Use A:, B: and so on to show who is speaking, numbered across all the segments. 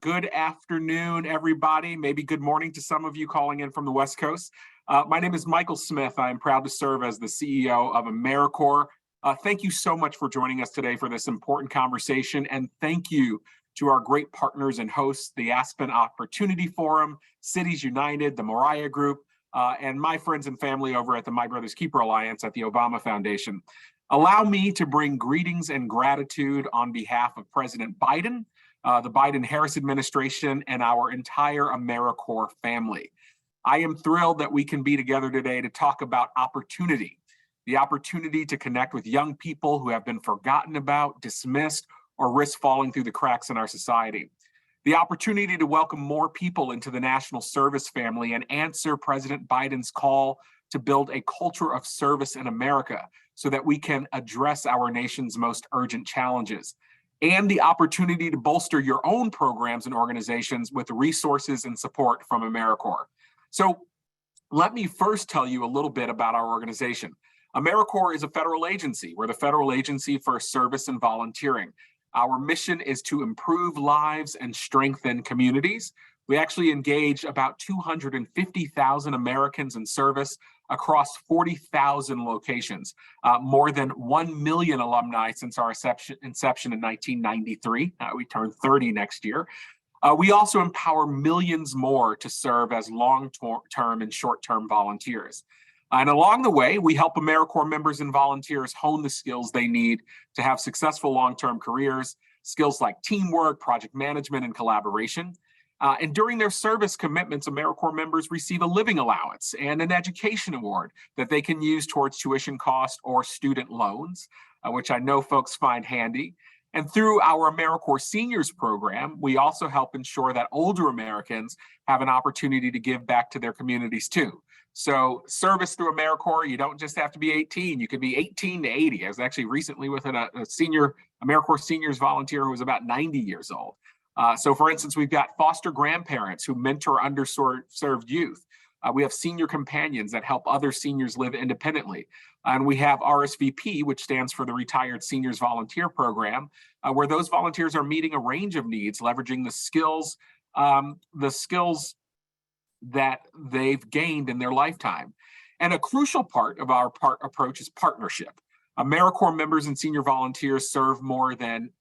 A: Good afternoon, everybody. Maybe good morning to some of you calling in from the West Coast. My name is Michael Smith. I am proud to serve as the CEO of AmeriCorps. Thank you so much for joining us today for this important conversation, and thank you to our great partners and hosts, the Aspen Opportunity Forum, Cities United, the Moriah Group, and my friends and family over at the My Brother's Keeper Alliance at the Obama Foundation. Allow me to bring greetings and gratitude on behalf of President Biden, the Biden-Harris administration, and our entire AmeriCorps family. I am thrilled that we can be together today to talk about opportunity, the opportunity to connect with young people who have been forgotten about, dismissed, or risk falling through the cracks in our society. The opportunity to welcome more people into the national service family and answer President Biden's call to build a culture of service in America so that we can address our nation's most urgent challenges. And the opportunity to bolster your own programs and organizations with resources and support from AmeriCorps. So let me first tell you a little bit about our organization. AmeriCorps is a federal agency. We're the federal agency for service and volunteering. Our mission is to improve lives and strengthen communities. We actually engage about 250,000 Americans in service across 40,000 locations, more than 1 million alumni since our inception in 1993. We turn 30 next year. We also empower millions more to serve as long-term and short-term volunteers. And along the way, we help AmeriCorps members and volunteers hone the skills they need to have successful long-term careers, skills like teamwork, project management, and collaboration. And during their service commitments, AmeriCorps members receive a living allowance and an education award that they can use towards tuition costs or student loans, which I know folks find handy. And through our AmeriCorps Seniors program, we also help ensure that older Americans have an opportunity to give back to their communities too. So service through AmeriCorps, you don't just have to be 18, you could be 18 to 80. I was actually recently with a senior AmeriCorps Seniors volunteer who was about 90 years old. So for instance, we've got foster grandparents who mentor underserved youth. We have senior companions that help other seniors live independently. And we have RSVP, which stands for the Retired Seniors Volunteer Program, where those volunteers are meeting a range of needs, leveraging the skills that they've gained in their lifetime. And a crucial part of our approach is partnership. AmeriCorps members and senior volunteers serve through more than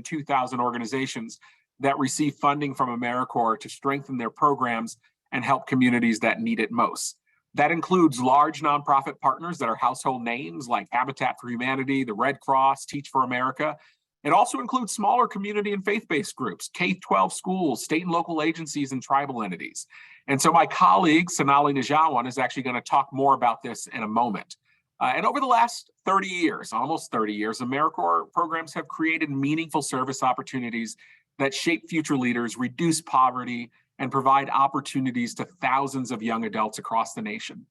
A: 2,000 organizations that receive funding from AmeriCorps to strengthen their programs and help communities that need it most. That includes large nonprofit partners that are household names like Habitat for Humanity, the Red Cross, Teach for America. It also includes smaller community and faith-based groups, K-12 schools, state and local agencies, and tribal entities. And so my colleague, Sonali Najawan, is actually going to talk more about this in a moment. And over the last 30 years, almost 30 years, AmeriCorps programs have created meaningful service opportunities that shape future leaders, reduce poverty, and provide opportunities to thousands of young adults across the nation.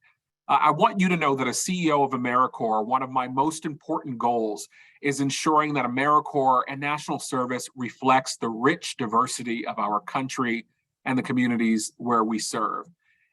A: I want you to know that as CEO of AmeriCorps, one of my most important goals is ensuring that AmeriCorps and national service reflects the rich diversity of our country and the communities where we serve.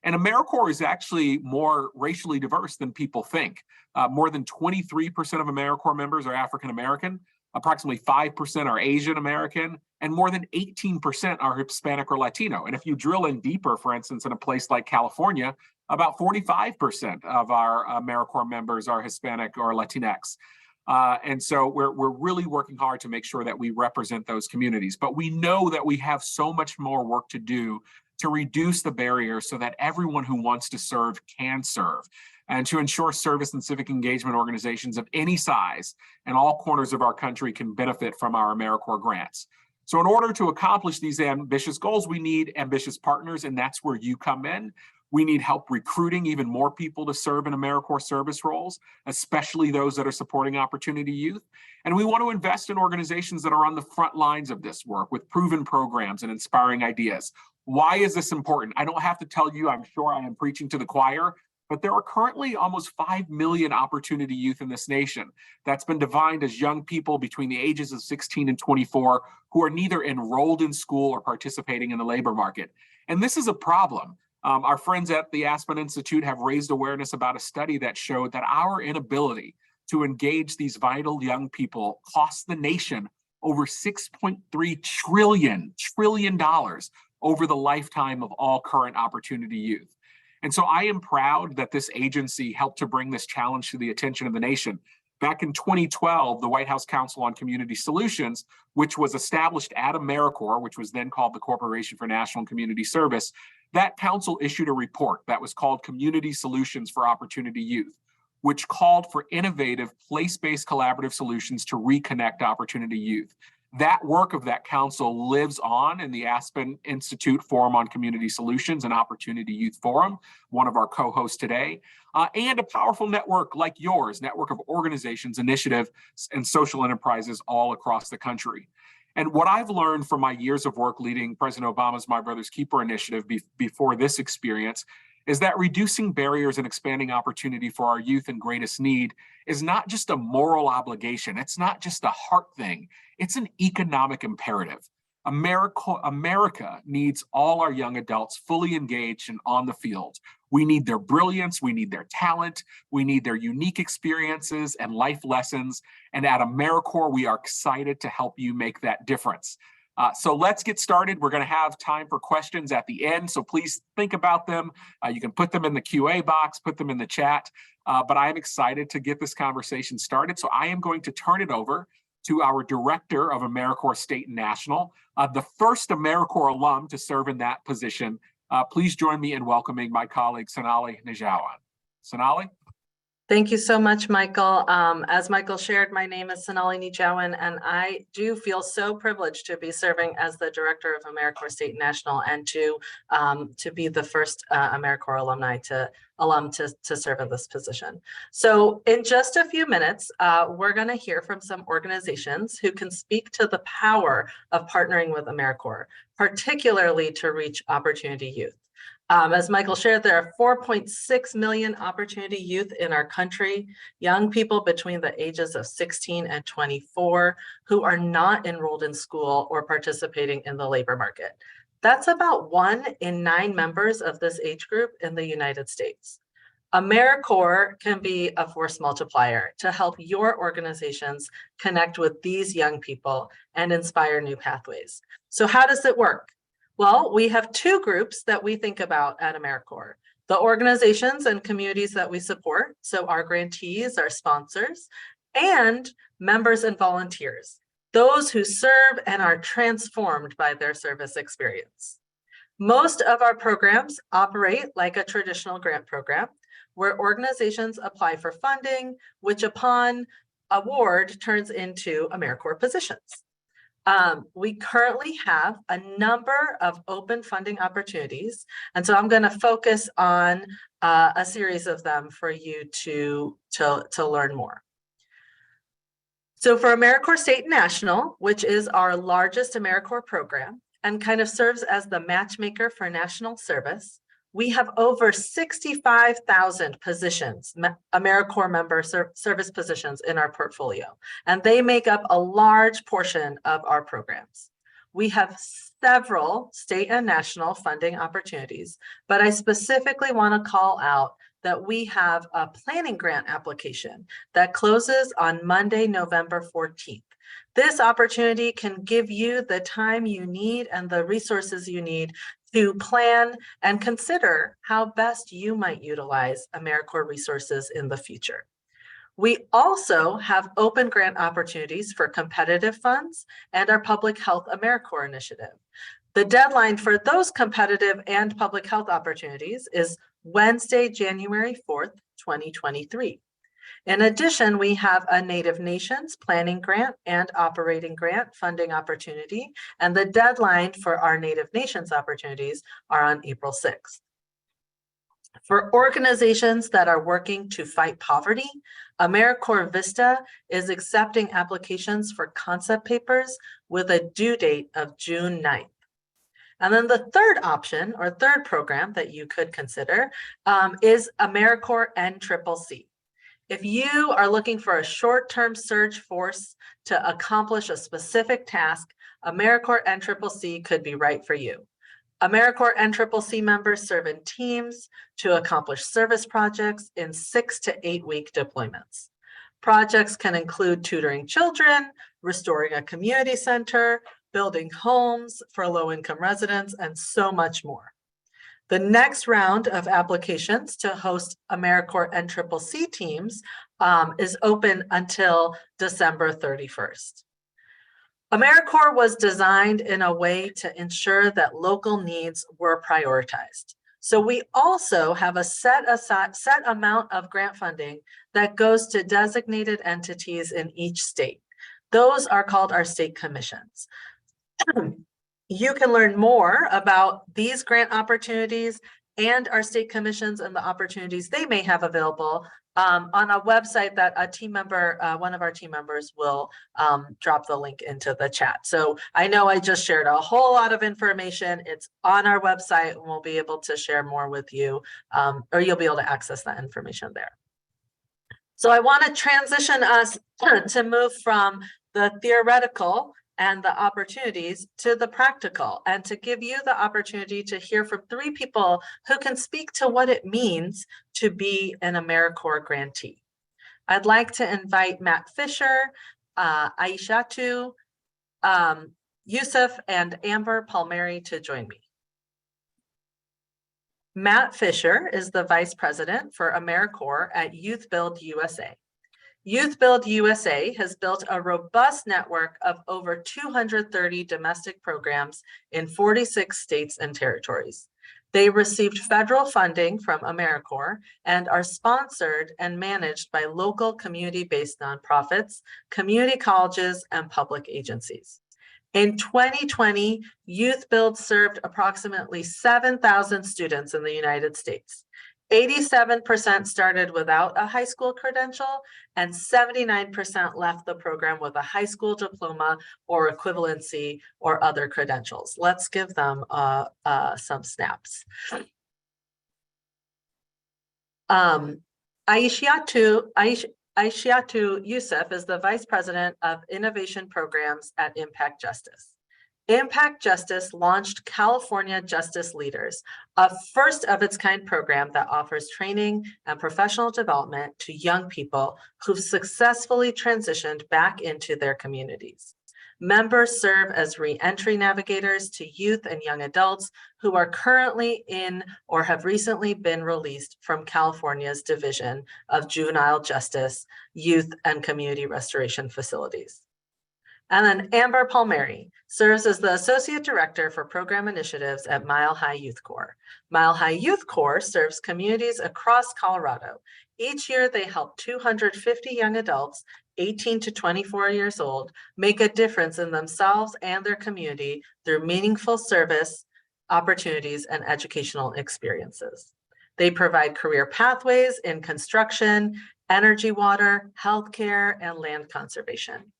A: And AmeriCorps is actually more racially diverse than people think. More than 23% of AmeriCorps members are African American, approximately 5% are Asian American, and more than 18% are Hispanic or Latino. And if you drill in deeper, for instance, in a place like California, about 45% of our AmeriCorps members are Hispanic or Latinx. And so we're really working hard to make sure that we represent those communities. But we know that we have so much more work to do to reduce the barriers so that everyone who wants to serve can serve, and to ensure service and civic engagement organizations of any size and all corners of our country can benefit from our AmeriCorps grants. So in order to accomplish these ambitious goals, we need ambitious partners, and that's where you come in. We need help recruiting even more people to serve in AmeriCorps service roles, especially those that are supporting Opportunity Youth. And we want to invest in organizations that are on the front lines of this work with proven programs and inspiring ideas. Why is this important? I don't have to tell you, I'm sure I am preaching to the choir, but there are currently almost 5 million Opportunity Youth in this nation that's been defined as young people between the ages of 16 and 24 who are neither enrolled in school or participating in the labor market. And this is a problem. Our friends at the Aspen Institute have raised awareness about a study that showed that our inability to engage these vital young people costs the nation over $6.3 trillion over the lifetime of all current opportunity youth. And so I am proud that this agency helped to bring this challenge to the attention of the nation. Back in 2012, the White House Council on Community Solutions, which was established at AmeriCorps, which was then called the Corporation for National and Community Service, that council issued a report that was called Community Solutions for Opportunity Youth, which called for innovative place-based collaborative solutions to reconnect opportunity youth. That work of that council lives on in the Aspen Institute Forum on Community Solutions and Opportunity Youth Forum, one of our co-hosts today, and a powerful network like yours, network of organizations, initiatives, and social enterprises all across the country. And what I've learned from my years of work leading President Obama's My Brother's Keeper initiative before this experience is that reducing barriers and expanding opportunity for our youth in greatest need is not just a moral obligation. It's not just a heart thing. It's an economic imperative. America needs all our young adults fully engaged and on the field. We need their brilliance, we need their talent, we need their unique experiences and life lessons. And at AmeriCorps, we are excited to help you make that difference. So let's get started. We're going to have time for questions at the end, so please think about them. You can put them in the QA box, put them in the chat, but I am excited to get this conversation started. So I am going to turn it over to our Director of AmeriCorps State and National, the first AmeriCorps alum to serve in that position. Please join me in welcoming my colleague, Sonali Nijawan. Sonali?
B: Thank you so much, Michael. As Michael shared, my name is Sonali Nijawan, and I do feel so privileged to be serving as the Director of AmeriCorps State and National, and to be the first AmeriCorps alum to serve in this position. So in just a few minutes, we're going to hear from some organizations who can speak to the power of partnering with AmeriCorps, particularly to reach opportunity youth. As Michael shared, there are 4.6 million opportunity youth in our country, young people between the ages of 16 and 24 who are not enrolled in school or participating in the labor market. That's about 1 in 9 members of this age group in the United States. AmeriCorps can be a force multiplier to help your organizations connect with these young people and inspire new pathways. So how does it work? Well, we have 2 groups that we think about at AmeriCorps: the organizations and communities that we support, so our grantees, our sponsors, and members and volunteers, those who serve and are transformed by their service experience. Most of our programs operate like a traditional grant program, where organizations apply for funding, which upon award turns into AmeriCorps positions. We currently have a number of open funding opportunities, and so I'm going to focus on a series of them for you to learn more. So for AmeriCorps State and National, which is our largest AmeriCorps program and kind of serves as the matchmaker for national service, we have over 65,000 positions, AmeriCorps member service positions in our portfolio, and they make up a large portion of our programs. We have several state and national funding opportunities, but I specifically want to call out that we have a planning grant application that closes on Monday, November 14th. This opportunity can give you the time you need and the resources you need to plan and consider how best you might utilize AmeriCorps resources in the future. We also have open grant opportunities for competitive funds and our Public Health AmeriCorps initiative. The deadline for those competitive and public health opportunities is Wednesday, January 4th, 2023. In addition, we have a Native Nations Planning Grant and Operating Grant funding opportunity, and the deadline for our Native Nations opportunities are on April 6th. For organizations that are working to fight poverty, AmeriCorps Vista is accepting applications for concept papers with a due date of June 9th. And then the third option, or third program that you could consider, is AmeriCorps NCCC. If you are looking for a short-term surge force to accomplish a specific task, AmeriCorps NCCC could be right for you. AmeriCorps NCCC members serve in teams to accomplish service projects in 6 to 8 week deployments. Projects can include tutoring children, restoring a community center, building homes for low-income residents, and so much more. The next round of applications to host AmeriCorps NCCC teams is open until December 31st. AmeriCorps was designed in a way to ensure that local needs were prioritized. So we also have a set amount of grant funding that goes to designated entities in each state. Those are called our state commissions. You can learn more about these grant opportunities and our state commissions and the opportunities they may have available on a website that a team member, one of our team members will drop the link into the chat. So I know I just shared a whole lot of information. It's on our website and we'll be able to share more with you, or you'll be able to access that information there. So I want to transition us to move from the theoretical and the opportunities to the practical, and to give you the opportunity to hear from 3 people who can speak to what it means to be an AmeriCorps grantee. I'd like to invite Matt Fisher, Aishatu, Yusuf, and Amber Palmieri to join me. Matt Fisher is the Vice President for AmeriCorps at Youth Build USA. Youth Build USA has built a robust network of over 230 domestic programs in 46 states and territories. They received federal funding from AmeriCorps and are sponsored and managed by local community-based nonprofits, community colleges, and public agencies. In 2020, Youth Build served approximately 7,000 students in the United States. 87% started without a high school credential, and 79% left the program with a high school diploma or equivalency or other credentials. Let's give them some snaps. Aishatu Yusuf is the Vice President of Innovation Programs at Impact Justice. Impact Justice launched California Justice Leaders, a first of its kind program that offers training and professional development to young people who've successfully transitioned back into their communities. Members serve as re-entry navigators to youth and young adults who are currently in or have recently been released from California's Division of Juvenile Justice, Youth and Community Restoration Facilities. And then Amber Palmieri serves as the Associate Director for Program Initiatives at Mile High Youth Corps. Mile High Youth Corps serves communities across Colorado. Each year, they help 250 young adults, 18 to 24 years old, make a difference in themselves and their community through meaningful service, opportunities, and educational experiences. They provide career pathways in construction, energy, water, healthcare, and land conservation.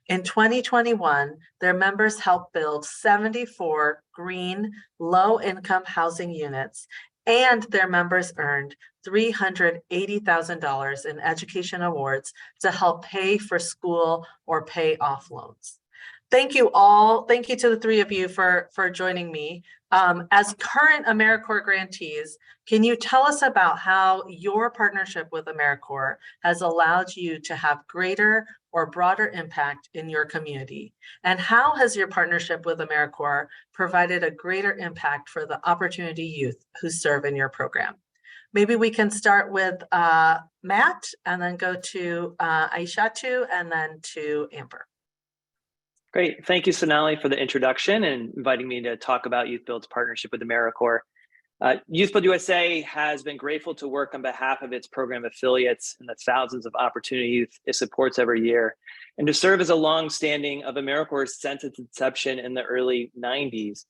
B: In 2021, their members helped build 74 green, low-income housing units, and their members earned $380,000 in education awards to help pay for school or pay off loans. Thank you all. Thank you to the 3 of you for joining me. As current AmeriCorps grantees, can you tell us about how your partnership with AmeriCorps has allowed you to have greater or broader impact in your community? And how has your partnership with AmeriCorps provided a greater impact for the Opportunity youth who serve in your program? Maybe we can start with Matt and then go to Aishatu and then to Amber.
C: Great. Thank you, Sonali, for the introduction and inviting me to talk about Youth Build's partnership with AmeriCorps. Youth Build USA has been grateful to work on behalf of its program affiliates and the thousands of Opportunity youth it supports every year, and to serve as a long-standing of AmeriCorps since its inception in the early 90s.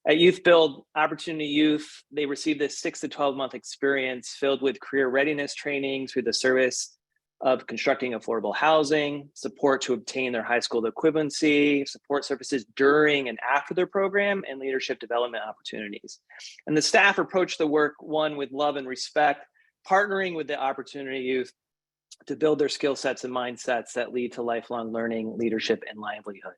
C: At Youth Build, Opportunity youth, they receive this 6 to 12-month experience filled with career readiness training through the service of constructing affordable housing, support to obtain their high school equivalency, support services during and after their program, and leadership development opportunities. And the staff approach the work, one, with love and respect, partnering with the Opportunity youth to build their skill sets and mindsets that lead to lifelong learning, leadership, and livelihood.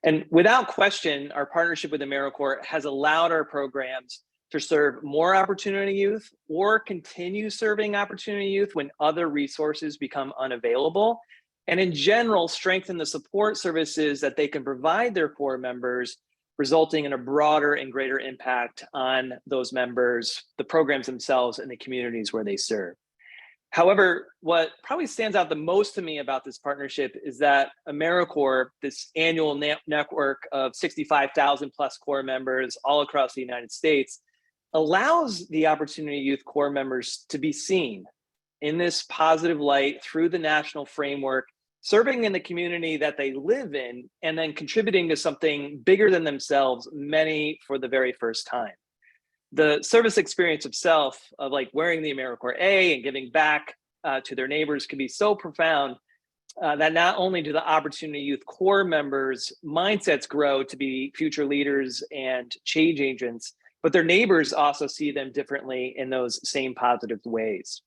C: And without question, our partnership with AmeriCorps has allowed our programs to serve more Opportunity youth or continue serving Opportunity youth when other resources become unavailable, and in general, strengthen the support services that they can provide their core members, resulting in a broader and greater impact on those members, the programs themselves, and the communities where they serve. However, what probably stands out the most to me about this partnership is that AmeriCorps, this annual network of 65,000 plus core members all across the United States, allows the Opportunity Youth core members to be seen in this positive light through the national framework, serving in the community that they live in, and then contributing to something bigger than themselves, many for the very first time. The service experience itself of like wearing the AmeriCorps A and giving back to their neighbors can be so profound that not only do the Opportunity Youth core members' mindsets grow to be future leaders and change agents, but their neighbors also see them differently in those same positive ways.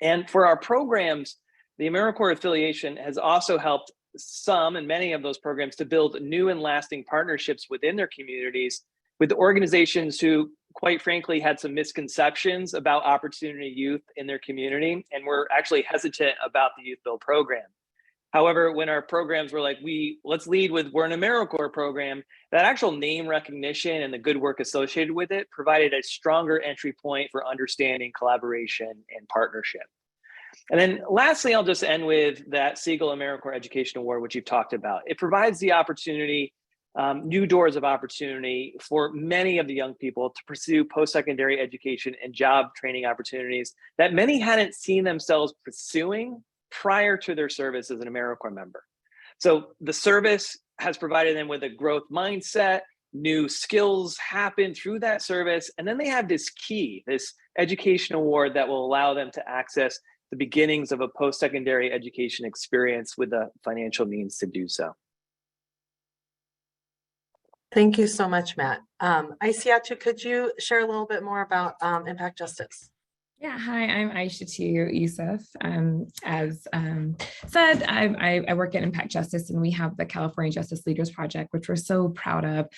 C: And for our programs, the AmeriCorps affiliation has also helped some and many of those programs to build new and lasting partnerships within their communities with organizations who, quite frankly, had some misconceptions about Opportunity Youth in their community and were actually hesitant about the Youth Build program. However, when our programs were like, let's lead with, we're an AmeriCorps program, that actual name recognition and the good work associated with it provided a stronger entry point for understanding, collaboration, and partnership. And then lastly, I'll just end with that Siegel AmeriCorps Education Award, which you've talked about. It provides the opportunity, new doors of opportunity for many of the young people to pursue post-secondary education and job training opportunities that many hadn't seen themselves pursuing prior to their service as an AmeriCorps member. So the service has provided them with a growth mindset, new skills happen through that service, and then they have this key, this education award that will allow them to access the beginnings of a post-secondary education experience with the financial means to do so.
B: Thank you so much, Matt. Aisiatu, could you share a little bit more about Impact Justice?
D: Yeah, hi, I'm Aisiatu Yusuf. As said, I work at Impact Justice, and we have the California Justice Leaders Project, which we're so proud of.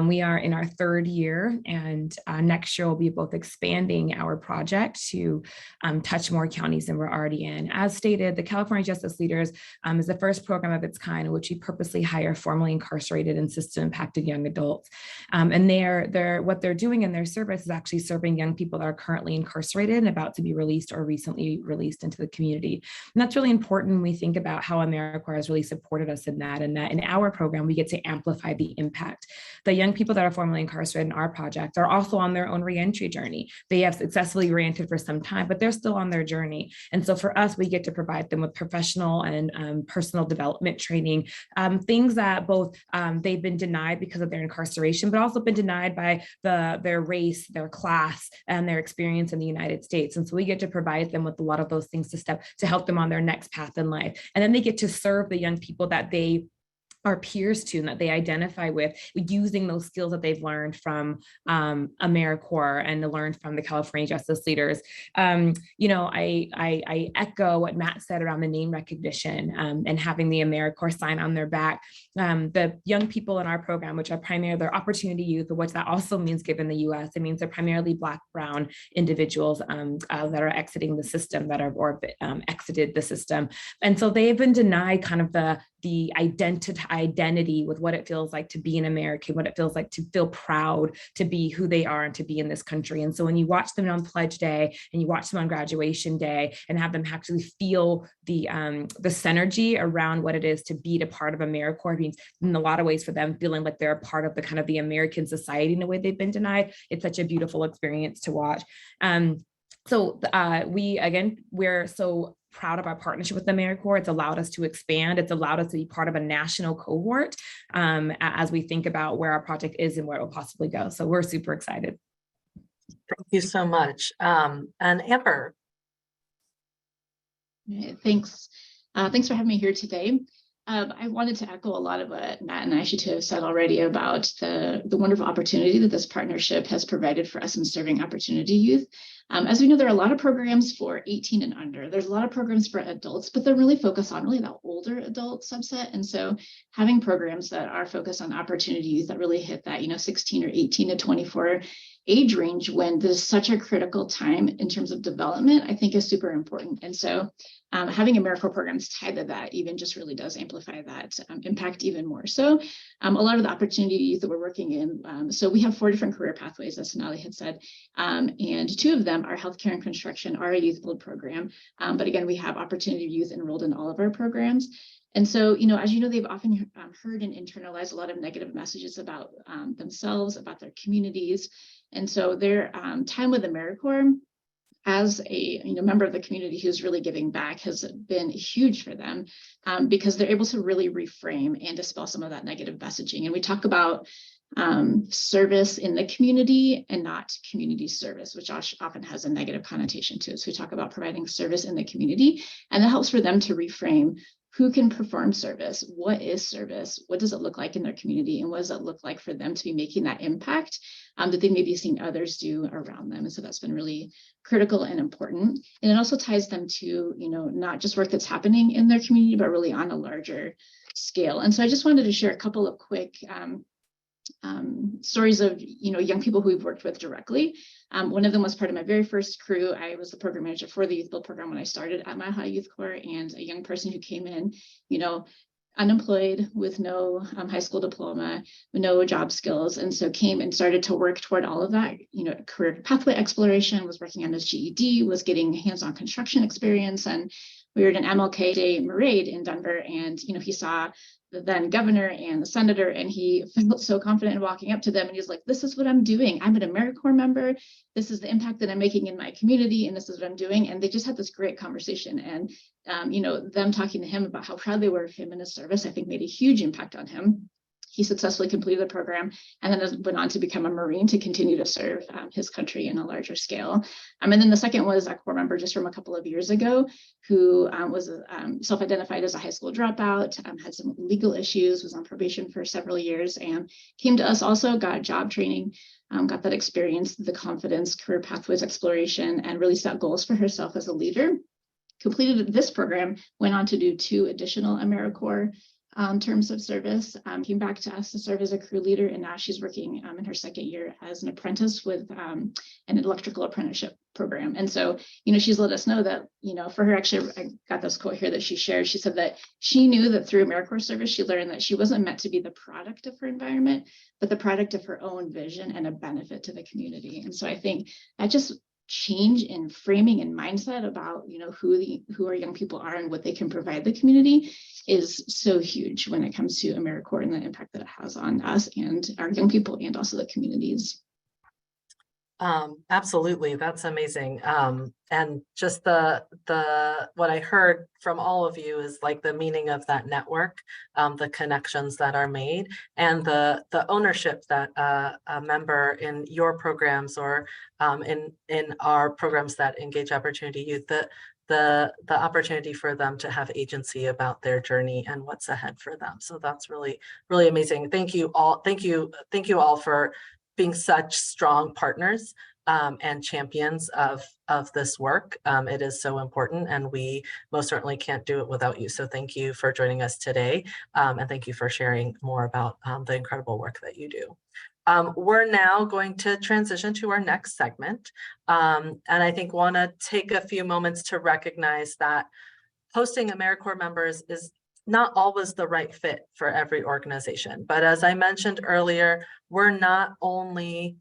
D: We are in our third year, and next year we'll be both expanding our project to touch more counties than we're already in. As stated, the California Justice Leaders is the first program of its kind in which we purposely hire formerly incarcerated and system-impacted young adults. And what they're doing in their service is actually serving young people that are currently incarcerated and about to be released or recently released into the community. And that's really important when we think about how AmeriCorps has really supported us in that, and that in our program, we get to amplify the impact. The young people that are formerly incarcerated in our project are also on their own reentry journey. They have successfully reentered for some time, but they're still on their journey. And so for us, we get to provide them with professional and personal development training, things that both they've been denied because of their incarceration, but also been denied by their race, their class, and their experience in the United States. And so we get to provide them with a lot of those things to help them on their next path in life. And then they get to serve the young people that they are peers to and that they identify with, using those skills that they've learned from AmeriCorps and learned from the California Justice Leaders. I echo what Matt said around the name recognition and having the AmeriCorps sign on their back. The young people in our program, which are primarily their Opportunity Youth, but what that also means given the US, it means they're primarily Black, brown individuals that are exiting the system, exited the system. And so they've been denied kind of the identity with what it feels like to be an American, what it feels like to feel proud to be who they are and to be in this country. And so when you watch them on Pledge Day and you watch them on Graduation Day and have them actually feel the synergy around what it is to be a part of AmeriCorps, means in a lot of ways for them feeling like they're a part of the kind of the American society in a way they've been denied. It's such a beautiful experience to watch. We're so proud of our partnership with AmeriCorps. It's allowed us to expand. It's allowed us to be part of a national cohort as we think about where our project is and where it will possibly go. So we're super excited.
B: Thank you so much. And Amber.
E: Thanks. Thanks for having me here today. I wanted to echo a lot of what Matt and Aisiatu have said already about the wonderful opportunity that this partnership has provided for us in serving Opportunity Youth. As we know, there are a lot of programs for 18 and under. There's a lot of programs for adults, but they're really focused on really that older adult subset. And so having programs that are focused on opportunity youth that really hit that, 16 or 18 to 24 age range when there's such a critical time in terms of development, I think is super important. And so having AmeriCorps programs tied to that even just really does amplify that impact even more. So a lot of the opportunity youth that we're working in, so we have 4 different career pathways, as Sonali had said, and 2 of them are healthcare and construction, are a youth build program. But again, we have opportunity youth enrolled in all of our programs. And so, as you know, they've often heard and internalized a lot of negative messages about themselves, about their communities. And so their time with AmeriCorps as a member of the community who's really giving back has been huge for them because they're able to really reframe and dispel some of that negative messaging. And we talk about service in the community and not community service, which often has a negative connotation to it. So we talk about providing service in the community, and that helps for them to reframe who can perform service, what is service, what does it look like in their community, and what does it look like for them to be making that impact that they may be seeing others do around them. And so that's been really critical and important. And it also ties them to, not just work that's happening in their community, but really on a larger scale. And so I just wanted to share a couple of quick stories of young people who we've worked with directly. One of them was part of my very first crew. I was the program manager for the Youth Build program when I started at Mile High Youth Corps, and a young person who came in, unemployed with no high school diploma, no job skills, and so came and started to work toward all of that, career pathway exploration, was working on his GED, was getting hands-on construction experience, and we were at an MLK Day parade in Denver, and he saw the then governor and the senator, and he felt so confident in walking up to them, and he's like, "This is what I'm doing. I'm an AmeriCorps member. This is the impact that I'm making in my community, and this is what I'm doing." And they just had this great conversation, and them talking to him about how proud they were of him and his service, I think made a huge impact on him. He successfully completed the program and then went on to become a Marine to continue to serve his country in a larger scale. And then the second was a Corps member just from a couple of years ago who was self-identified as a high school dropout, had some legal issues, was on probation for several years, and came to us also, got job training, got that experience, the confidence, career pathways exploration, and really set goals for herself as a leader. Completed this program, went on to do 2 additional AmeriCorps terms of service, came back to us to serve as a crew leader, and now she's working in her second year as an apprentice with an electrical apprenticeship program. And so, she's let us know that, for her, actually, I got this quote here that she shared. She said that she knew that through AmeriCorps service, she learned that she wasn't meant to be the product of her environment, but the product of her own vision and a benefit to the community. And so I think that just change in framing and mindset about who our young people are and what they can provide the community is so huge when it comes to AmeriCorps and the impact that it has on us and our young people and also the communities.
B: Absolutely, that's amazing. And just the what I heard from all of you is like the meaning of that network, the connections that are made, and the ownership that a member in your programs or in our programs that engage opportunity youth, the opportunity for them to have agency about their journey and what's ahead for them. So that's really, really amazing. Thank you all. Thank you all for being such strong partners and champions of this work. It is so important, and we most certainly can't do it without you. So thank you for joining us today, and thank you for sharing more about the incredible work that you do. We're now going to transition to our next segment, and I think want to take a few moments to recognize that hosting AmeriCorps members is not always the right fit for every organization. But as I mentioned earlier, we're not only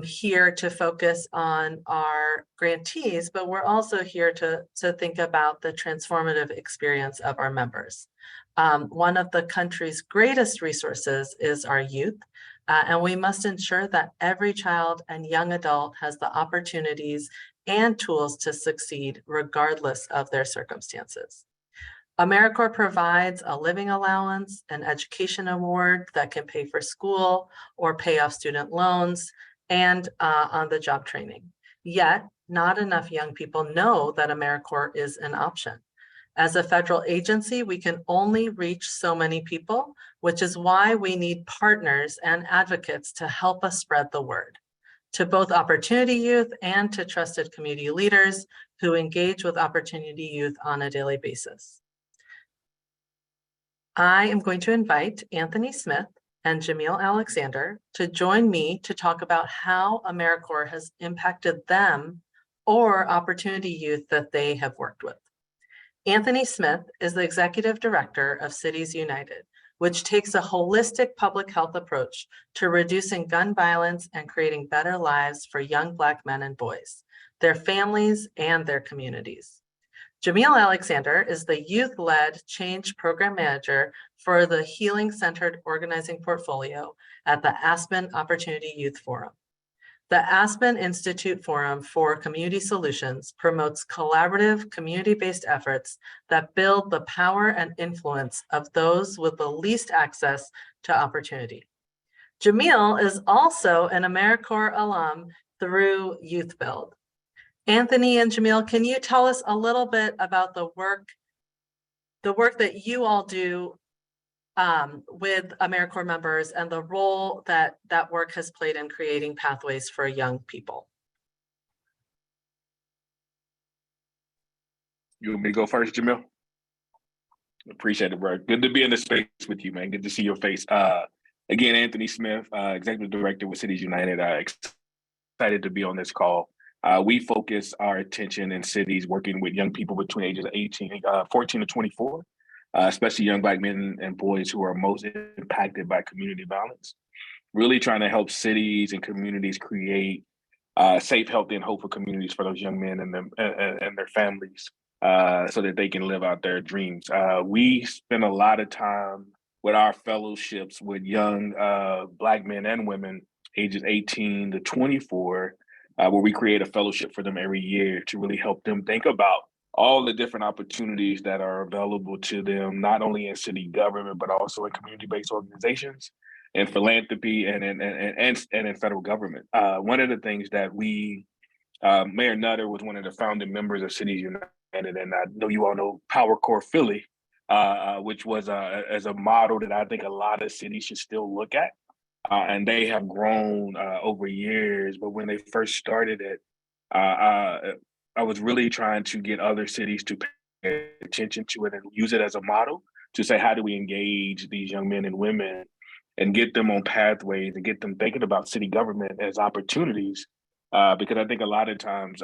B: here to focus on our grantees, but we're also here to think about the transformative experience of our members. One of the country's greatest resources is our youth, and we must ensure that every child and young adult has the opportunities and tools to succeed regardless of their circumstances. AmeriCorps provides a living allowance, an education award that can pay for school or pay off student loans, and on-the-job training. Yet, not enough young people know that AmeriCorps is an option. As a federal agency, we can only reach so many people, which is why we need partners and advocates to help us spread the word. to both Opportunity Youth and to trusted community leaders who engage with Opportunity Youth on a daily basis. I am going to invite Anthony Smith and Jamil Alexander to join me to talk about how AmeriCorps has impacted them or Opportunity Youth that they have worked with. Anthony Smith is the Executive Director of Cities United, which takes a holistic public health approach to reducing gun violence and creating better lives for young Black men and boys, their families, and their communities. Jamil Alexander is the youth-led change program manager for the Healing Centered Organizing Portfolio at the Aspen Opportunity Youth Forum. The Aspen Institute Forum for Community Solutions promotes collaborative, community-based efforts that build the power and influence of those with the least access to opportunity. Jamil is also an AmeriCorps alum through Youth Build. Anthony and Jamil, can you tell us a little bit about the work that you all do with AmeriCorps members and the role that that work has played in creating pathways for young people?
F: You want me to go first, Jamil? Appreciate it, bro. Good to be in the space with you, man. Good to see your face. Again, Anthony Smith, Executive Director with Cities United. Excited to be on this call. We focus our attention in cities working with young people between ages 14 to 24. Especially young Black men and boys who are most impacted by community violence. Really trying to help cities and communities create safe, healthy, and hopeful communities for those young men and their families so that they can live out their dreams. We spend a lot of time with our fellowships with young Black men and women ages 18 to 24, where we create a fellowship for them every year to really help them think about all the different opportunities that are available to them, not only in city government, but also in community-based organizations and philanthropy and in federal government. One of the things that Mayor Nutter was one of the founding members of Cities United, and I know you all know Power Corps Philly, which was as a model that I think a lot of cities should still look at. And they have grown over years, but when they first started it, I was really trying to get other cities to pay attention to it and use it as a model to say, how do we engage these young men and women and get them on pathways and get them thinking about city government as opportunities? Because I think a lot of times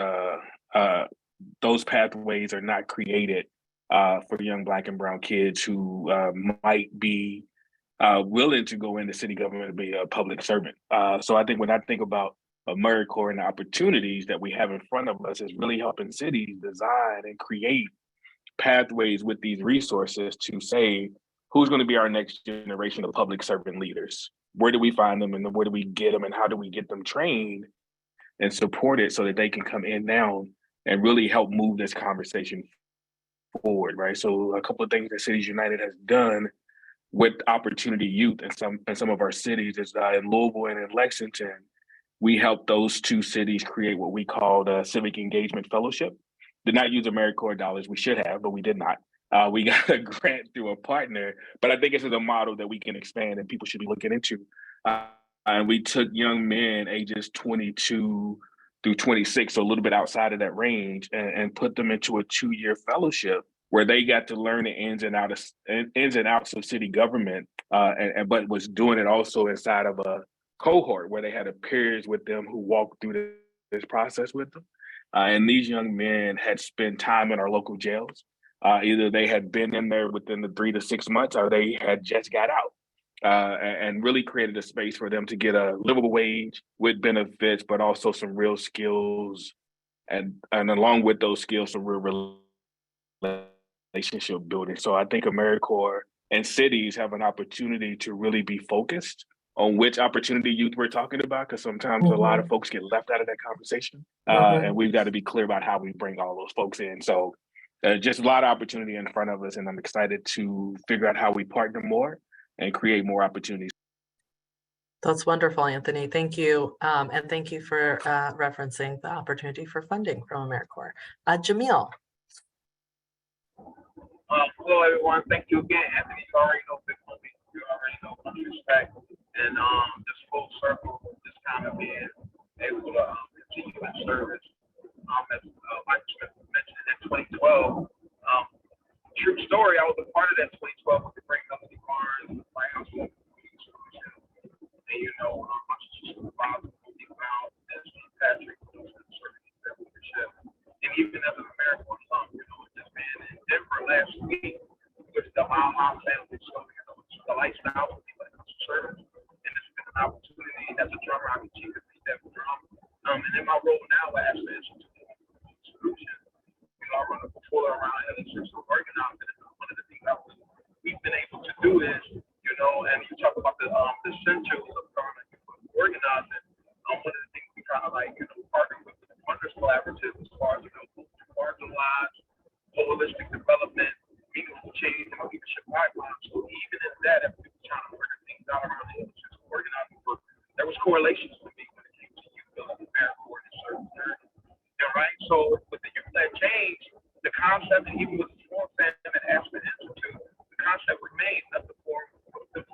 F: those pathways are not created for young Black and brown kids who might be willing to go into city government and be a public servant. So I think when I think about AmeriCorps and the opportunities that we have in front of us is really helping cities design and create pathways with these resources to say, who's going to be our next generation of public servant leaders? Where do we find them and where do we get them and how do we get them trained and supported so that they can come in now and really help move this conversation forward, right? So a couple of things that Cities United has done with Opportunity Youth in some of our cities is in Louisville and in Lexington, we helped those two cities create what we call the Civic Engagement Fellowship. Did not use AmeriCorps dollars. We should have, but we did not. We got a grant through a partner, but I think this is a model that we can expand and people should be looking into. And we took young men ages 22 through 26, so a little bit outside of that range, and put them into a 2-year fellowship where they got to learn the ins and outs of city government, but was doing it also inside of a cohort where they had peers with them who walked through this process with them. And these young men had spent time in our local jails. Either they had been in there within the 3 to 6 months or they had just got out. And really created a space for them to get a livable wage with benefits, but also some real skills. And along with those skills, some real relationship building. So I think AmeriCorps and cities have an opportunity to really be focused on which opportunity youth we're talking about, because sometimes a lot of folks get left out of that conversation. And we've got to be clear about how we bring all those folks in. So just a lot of opportunity in front of us, and I'm excited to figure out how we partner more and create more opportunities.
B: That's wonderful, Anthony. Thank you. And thank you for referencing the opportunity for funding from AmeriCorps. Jamil.
G: Hello, everyone. Thank you again, Anthony. You already know Big Homie. You already know much respect. And just full circle, just kind of being able to week with the mom family. So, you know, it's the lifestyle of people that comes to service. And it's been an opportunity as a drummer. I'm a chief of that drum. And in my role now as Institute Solution, you know, I run a portfolio around LHS organizing. And one of the things we've been able to do is, you know, and you talk about the essentials of government organizing. One of the things we kind of like, you know, partner with the Funders Collaborative as far as, you know, marginalized, holistic development, meaningful change, and leadership pipeline. So even in that, if we were trying to figure things out around the LHS organizing work, there was correlations for me when it came to youth building AmeriCorps in a certain area. Yeah, right. So with the youth-led change, the concept, and even with the Form Fam and Aspen Institute, the concept remains that the form with them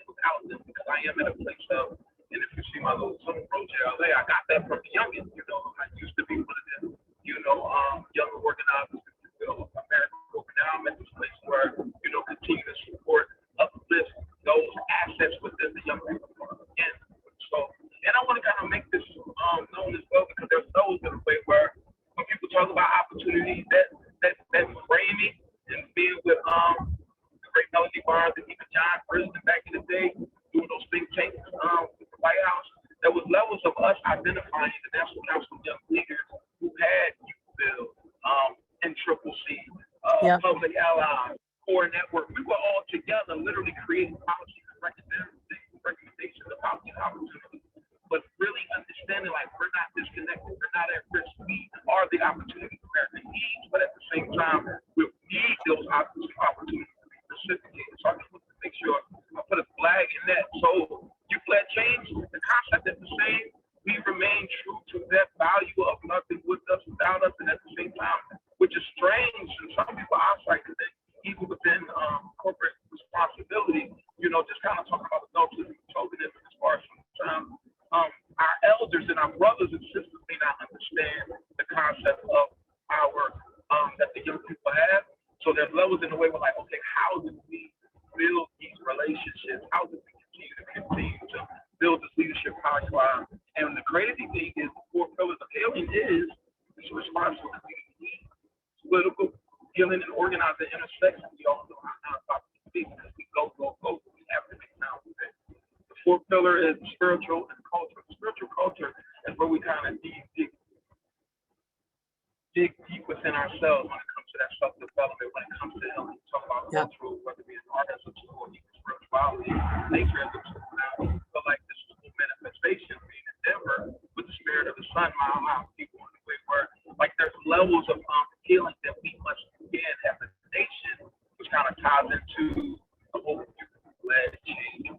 G: without them, because I am in a place of, and if you see my little Zoom project LA, I got that from the youngins. You know, I used to be one of them, you know, younger organizers who build AmeriCorps. Now I'm at this place where, you know, continue to support, uplift those assets within the young people. Again, so, and I want to kind of make this known as well, because there's those in a way where when people talk about opportunities, that framing and being with the great Melody Barnes and even John Brisbane back in the day, doing those think tanks with the White House, there was levels of us identifying the National Council of Young Leaders who had Youth Build, NCCC, Public Allies, Core Network. We were all together literally creating policies and recommendations about these opportunities, but really understanding like we're not disconnected, we're not at risk. We are the opportunity America needs, but at the same time, we need those opportunities to be reciprocated. So I just want to make sure I put a flag in that. So youth-led change, the concept is the same. We remain true to that value of nothing with us, without us, and at the same time, which is strange in some people outside, because even within corporate responsibility, you know, just kind of talking about adultery and tokenism as far as sometimes our elders and our brothers and sisters may not understand the concept of our that the young people have. So there's levels in the way we're like, okay, how do we build these relationships? How do we continue to build this leadership pipeline? And the crazy thing is, the 4 pillars of healing is responsibility, political healing, and organizing intersections. We all know how nonprofits speak, because we go. We have to make sound with it. The 4th pillar is spiritual and culture. Spiritual culture is where we kind of dig deep within ourselves when it comes to that self-development, when it comes to healing. Talk about cultural, whether it be an art as a tool, even spirituality, nature as a tool. Now, but like this manifestation being in Denver with the spirit of the sun, my people in the way where like there's levels of healing that we must begin as a nation, which kind of ties into the whole youth-led change.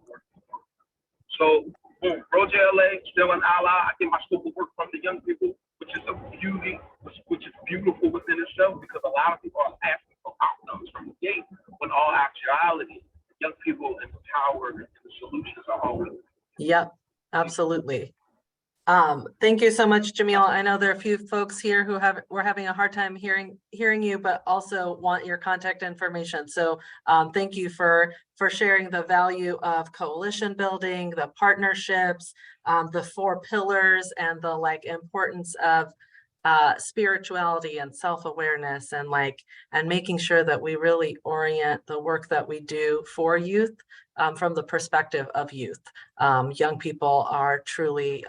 G: So, boom, Roger LA, still an ally. I get my scope of work from the young people, which is a beauty, which is beautiful within itself, because a lot of people are asking for outcomes from the gate, when all actuality, young people empowered and the solutions are always.
B: Yep, absolutely. Thank you so much, Jamil. I know there are a few folks here who were having a hard time hearing you, but also want your contact information. So thank you for sharing the value of coalition building, the partnerships, the 4 pillars, and the importance of spirituality and self-awareness, and making sure that we really orient the work that we do for youth from the perspective of youth. Young people are truly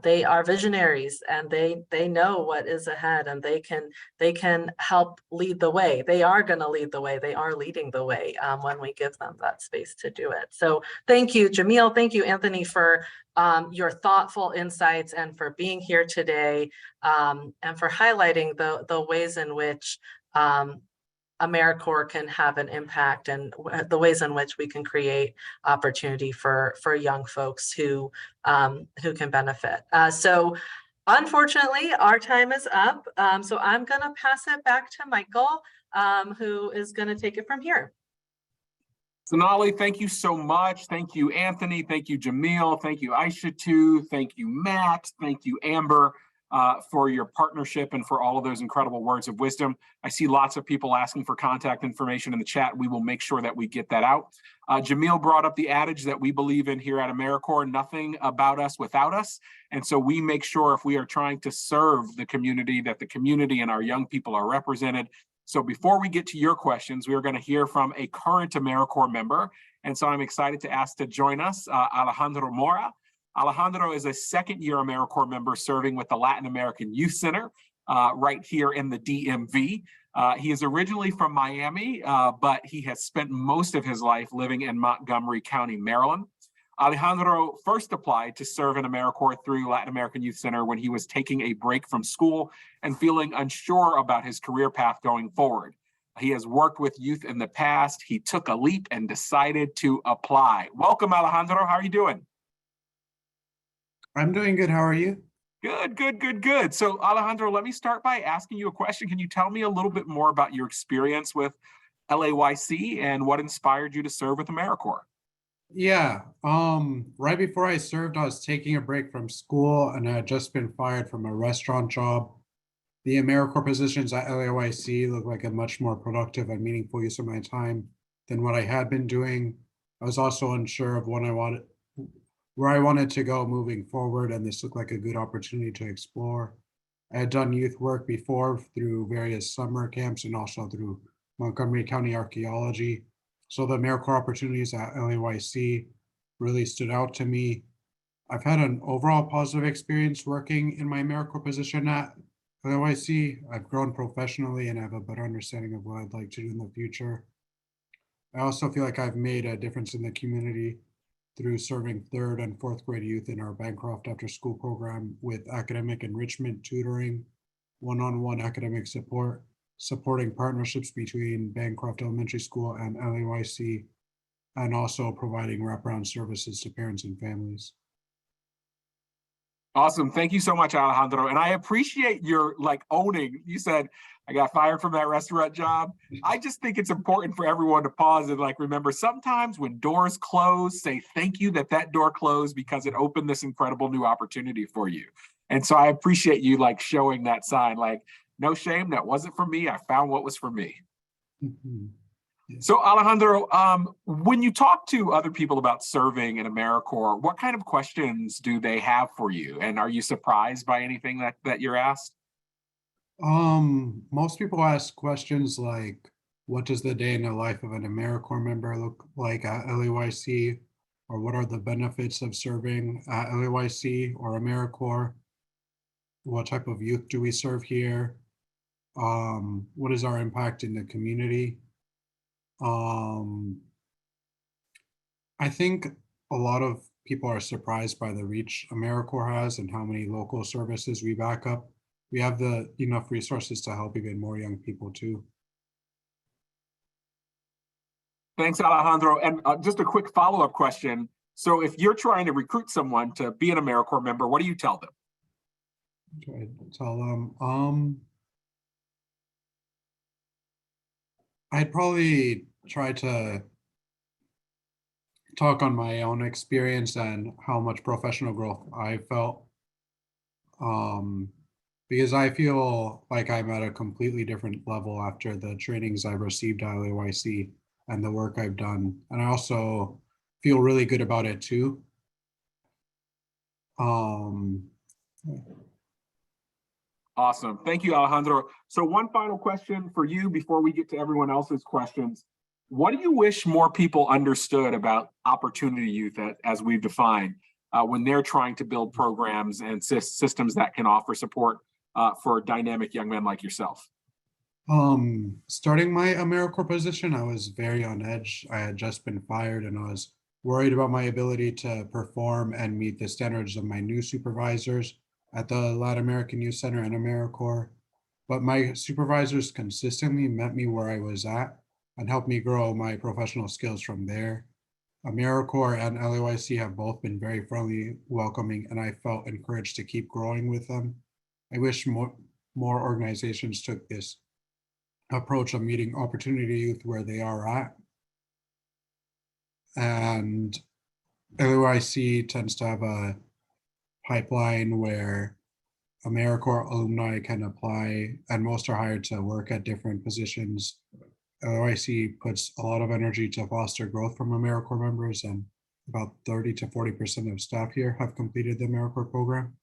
B: they are visionaries, and they know what is ahead, and they can help lead the way. They are going to lead the way. They are leading the way when we give them that space to do it. So thank you, Jamil. Thank you, Anthony, for your thoughtful insights, and for being here today, and for highlighting the ways in which AmeriCorps can have an impact, and the ways in which we can create opportunity for young folks who can benefit. So unfortunately, our time is up. So I'm going to pass it back to Michael, who is going to take it from here.
A: Sonali, thank you so much. Thank you, Anthony. Thank you, Jamil. Thank you, Aisha, too. Thank you, Matt. Thank you, Amber, for your partnership and for all of those incredible words of wisdom. I see lots of people asking for contact information in the chat. We will make sure that we get that out. Jamil brought up the adage that we believe in here at AmeriCorps: nothing about us without us. And so we make sure, if we are trying to serve the community, that the community and our young people are represented. So before we get to your questions, we are going to hear from a current AmeriCorps member. And so I'm excited to ask to join us, Alejandro Mora. Alejandro is a second-year AmeriCorps member serving with the Latin American Youth Center right here in the DMV. He is originally from Miami, but he has spent most of his life living in Montgomery County, Maryland. Alejandro first applied to serve in AmeriCorps through Latin American Youth Center when he was taking a break from school and feeling unsure about his career path going forward. He has worked with youth in the past. He took a leap and decided to apply. Welcome, Alejandro. How are you doing?
H: I'm doing good. How are you?
A: Good, good, good, good. So Alejandro, let me start by asking you a question. Can you tell me a little bit more about your experience with LAYC and what inspired you to serve with AmeriCorps?
H: Yeah. Right before I served, I was taking a break from school and I had just been fired from a restaurant job. The AmeriCorps positions at LAYC looked like a much more productive and meaningful use of my time than what I had been doing. I was also unsure of where I wanted to go moving forward, and this looked like a good opportunity to explore. I had done youth work before through various summer camps and also through Montgomery County Archaeology. So the AmeriCorps opportunities at LAYC really stood out to me. I've had an overall positive experience working in my AmeriCorps position at LAYC. I've grown professionally and have a better understanding of what I'd like to do in the future. I also feel like I've made a difference in the community through serving 3rd and 4th grade youth in our Bancroft after school program with academic enrichment, tutoring, one-on-one academic support, supporting partnerships between Bancroft Elementary School and LAYC, and also providing wraparound services to parents and families.
A: Awesome. Thank you so much, Alejandro. And I appreciate your owning. You said, I got fired from that restaurant job. I just think it's important for everyone to pause and remember sometimes when doors close, say thank you that door closed because it opened this incredible new opportunity for you. And so I appreciate you showing that sign, no shame, that wasn't for me. I found what was for me.
H: Mm-hmm. Yeah.
A: So Alejandro, when you talk to other people about serving in AmeriCorps, what kind of questions do they have for you? And are you surprised by anything that you're asked?
H: Most people ask questions like, what does the day in the life of an AmeriCorps member look like at LAYC? Or what are the benefits of serving at LAYC or AmeriCorps? What type of youth do we serve here? What is our impact in the community? I think a lot of people are surprised by the reach AmeriCorps has and how many local services we back up. We have enough resources to help even more young people too.
A: Thanks, Alejandro. And just a quick follow-up question. So if you're trying to recruit someone to be an AmeriCorps member, what do you tell them?
H: Okay, tell them, I'd probably try to talk on my own experience and how much professional growth I felt. Because I feel like I'm at a completely different level after the trainings I've received at LAYC and the work I've done. And I also feel really good about it too.
A: Awesome. Thank you, Alejandro. So one final question for you before we get to everyone else's questions. What do you wish more people understood about Opportunity Youth as we've defined when they're trying to build programs and systems that can offer support for dynamic young men like yourself?
H: Starting my AmeriCorps position, I was very on edge. I had just been fired and I was worried about my ability to perform and meet the standards of my new supervisors at the Latin American Youth Center and AmeriCorps. But my supervisors consistently met me where I was at and helped me grow my professional skills from there. AmeriCorps and LAYC have both been very friendly, welcoming, and I felt encouraged to keep growing with them. I wish more organizations took this approach of meeting Opportunity Youth where they are at. And LAYC tends to have a pipeline where AmeriCorps alumni can apply, and most are hired to work at different positions. LAYC puts a lot of energy to foster growth from AmeriCorps members, and about 30 to 40% of staff here have completed the AmeriCorps program.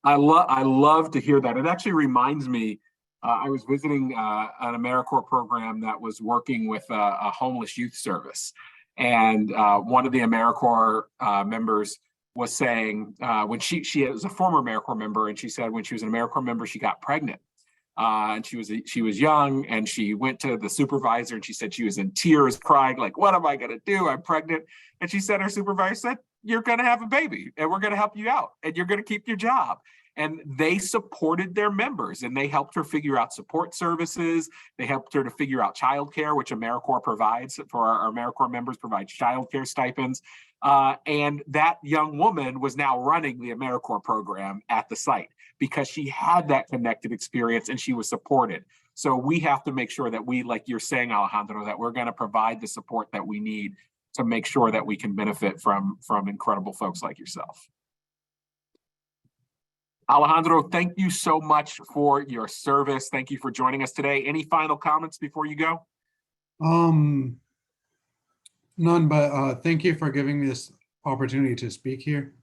A: I love to hear that. It actually reminds me I was visiting an AmeriCorps program that was working with a homeless youth service. And one of the AmeriCorps members was saying when she was a former AmeriCorps member, and she said when she was an AmeriCorps member, she got pregnant. And she was young, and she went to the supervisor, and she said she was in tears, crying, like, what am I going to do? I'm pregnant. And she said, her supervisor said, you're going to have a baby, and we're going to help you out, and you're going to keep your job. And they supported their members, and they helped her figure out support services. They helped her to figure out childcare, which AmeriCorps provides for our AmeriCorps members, provides childcare stipends. And that young woman was now running the AmeriCorps program at the site because she had that connected experience and she was supported. So we have to make sure that we, like you're saying, Alejandro, that we're going to provide the support that we need to make sure that we can benefit from incredible folks like yourself. Alejandro, thank you so much for your service. Thank you for joining us today. Any final comments before you go?
H: None, but thank you for giving me this opportunity to speak here.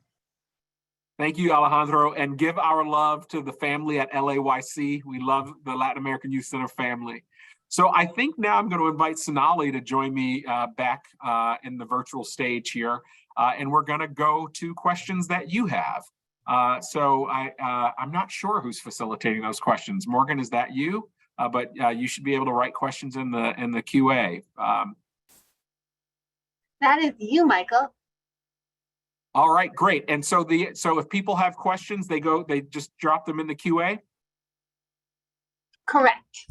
A: Thank you, Alejandro, and give our love to the family at LAYC. We love the Latin American Youth Center family. So I think now I'm going to invite Sonali to join me back in the virtual stage here, and we're going to go to questions that you have. So I'm not sure who's facilitating those questions. Morgan, is that you? But you should be able to write questions in the QA.
I: That is you, Michael.
A: All right, great. And so if people have questions, they just drop them in the QA?
I: Correct.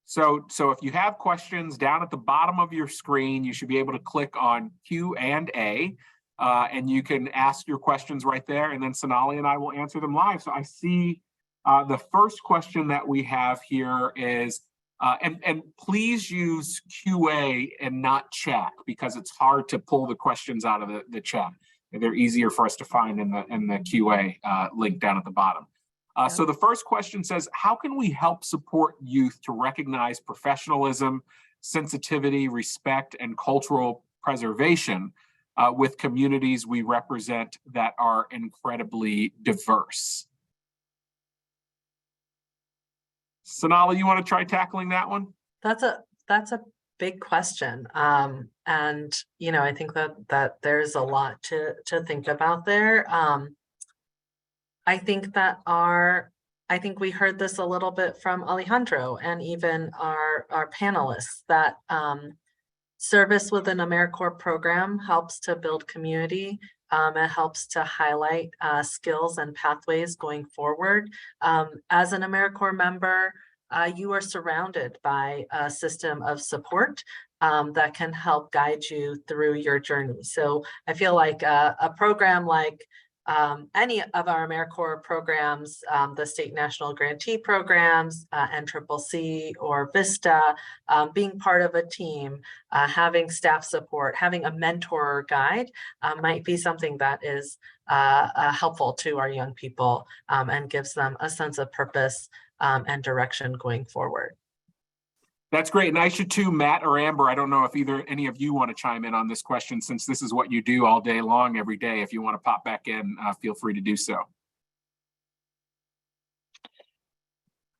A: So if you have questions down at the bottom of your screen, you should be able to click on Q&A, and you can ask your questions right there, and then Sonali and I will answer them live. So I see the first question that we have here is, and please use QA and not chat, because it's hard to pull the questions out of the chat. They're easier for us to find in the QA link down at the bottom. So the first question says, how can we help support youth to recognize professionalism, sensitivity, respect, and cultural preservation with communities we represent that are incredibly diverse? Sonali, you want to try tackling that one?
B: That's a big question. And, I think that there's a lot to think about there. I think we heard this a little bit from Alejandro and even our panelists, that service within AmeriCorps program helps to build community. It helps to highlight skills and pathways going forward. As an AmeriCorps member, you are surrounded by a system of support that can help guide you through your journey. So I feel like a program like any of our AmeriCorps programs, the state national grantee programs, NCCC or VISTA, being part of a team, having staff support, having a mentor or guide might be something that is helpful to our young people and gives them a sense of purpose and direction going forward.
A: That's great. And I should too, Matt or Amber, I don't know if any of you want to chime in on this question, since this is what you do all day long, every day. If you want to pop back in, feel free to do so.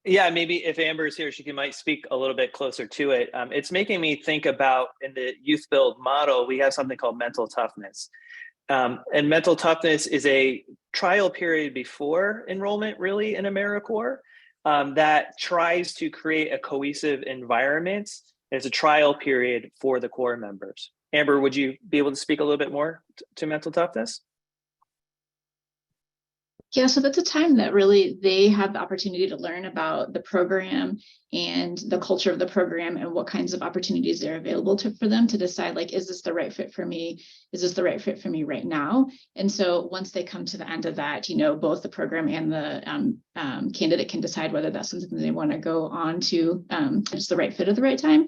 C: Yeah, maybe if Amber is here, she might speak a little bit closer to it. It's making me think about, in the Youth Build model, we have something called mental toughness. And mental toughness is a trial period before enrollment, really, in AmeriCorps. That tries to create a cohesive environment. It's a trial period for the Corps members. Amber, would you be able to speak a little bit more to mental toughness?
E: Yeah, so that's a time that really they have the opportunity to learn about the program and the culture of the program and what kinds of opportunities are available for them to decide, like, is this the right fit for me? Is this the right fit for me right now? And so once they come to the end of that, both the program and the candidate can decide whether that's something they want to go on to, it's the right fit at the right time.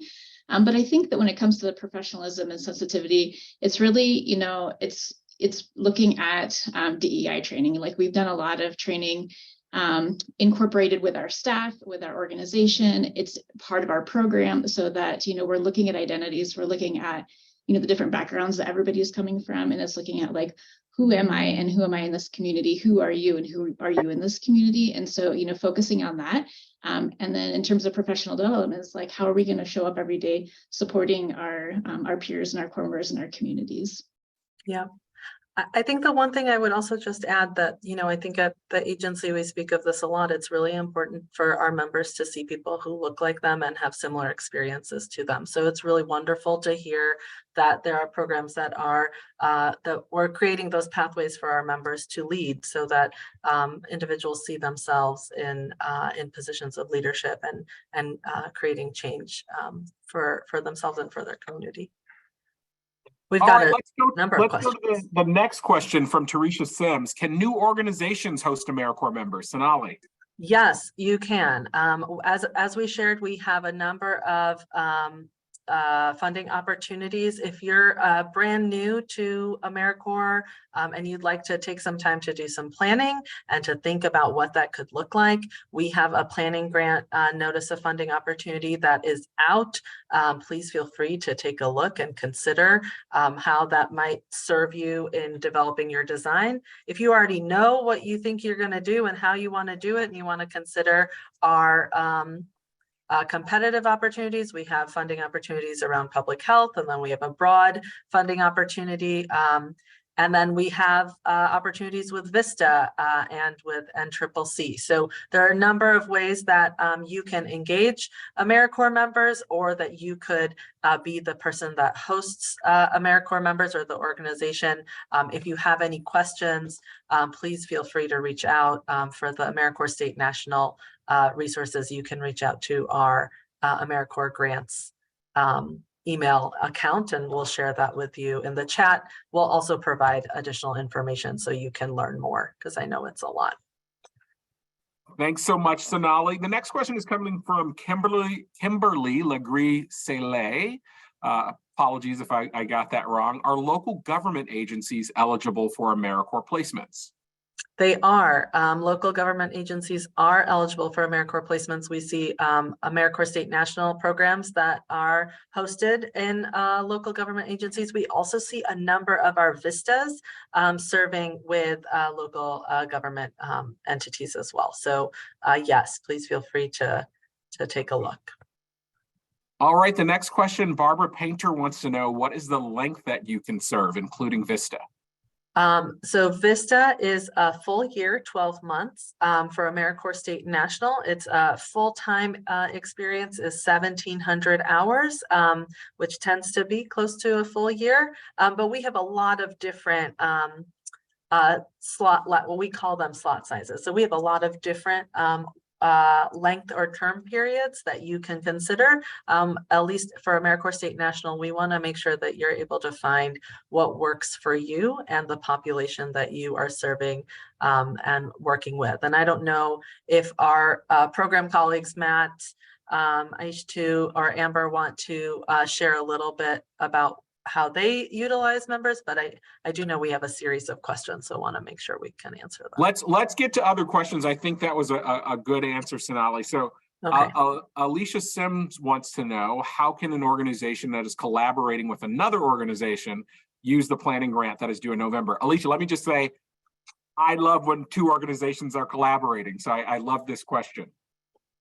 E: But I think that when it comes to the professionalism and sensitivity, it's really, it's looking at DEI training. Like, we've done a lot of training incorporated with our staff, with our organization. It's part of our program, so that, we're looking at identities, we're looking at the different backgrounds that everybody is coming from. And it's looking at like, who am I and who am I in this community? Who are you and who are you in this community? And so, focusing on that. And then in terms of professional development, it's like, how are we going to show up every day supporting our peers and our core members in our communities?
B: Yeah. I think the one thing I would also just add that, I think at the agency, we speak of this a lot. It's really important for our members to see people who look like them and have similar experiences to them. So it's really wonderful to hear that there are programs that are that we're creating those pathways for our members to lead, so that individuals see themselves in positions of leadership and creating change for themselves and for their community. We've
A: All
B: got
A: right,
B: a number of
A: let's go
B: questions.
A: to the next question from Tarisha Sims. Can new organizations host AmeriCorps members? Sonali.
B: Yes, you can. As we shared, we have a number of funding opportunities. If you're brand new to AmeriCorps and you'd like to take some time to do some planning and to think about what that could look like, we have a planning grant notice of funding opportunity that is out. Please feel free to take a look and consider how that might serve you in developing your design. If you already know what you think you're going to do and how you want to do it, and you want to consider our competitive opportunities, we have funding opportunities around public health, and then we have a broad funding opportunity. And then we have opportunities with VISTA and with NCCC. So there are a number of ways that you can engage AmeriCorps members, or that you could be the person that hosts AmeriCorps members or the organization. If you have any questions, please feel free to reach out. For the AmeriCorps State National resources, you can reach out to our AmeriCorps grants email account, and we'll share that with you in the chat. We'll also provide additional information so you can learn more, because I know it's a lot.
A: Thanks so much, Sonali. The next question is coming from Kimberly Legree-Sele. Apologies if I got that wrong. Are local government agencies eligible for AmeriCorps placements?
B: They are. Local government agencies are eligible for AmeriCorps placements. We see AmeriCorps State National programs that are hosted in local government agencies. We also see a number of our VISTAs serving with local government entities as well. So yes, please feel free to take a look.
A: All right, the next question, Barbara Painter wants to know, what is the length that you can serve, including VISTA?
B: So VISTA is a full year, 12 months. For AmeriCorps State National, it's a full-time experience is 1,700 hours, which tends to be close to a full year. But we have a lot of different we call them slot sizes. So we have a lot of different length or term periods that you can consider. At least for AmeriCorps State National, we want to make sure that you're able to find what works for you and the population that you are serving and working with. And I don't know if our program colleagues, Matt, Aisha, or Amber, want to share a little bit about how they utilize members, but I do know we have a series of questions, so I want to make sure we can answer them.
A: Let's get to other questions. I think that was a good answer, Sonali. So
B: Okay.
A: Alicia Sims wants to know, how can an organization that is collaborating with another organization use the planning grant that is due in November? Alicia, let me just say, I love when two organizations are collaborating. So I love this question.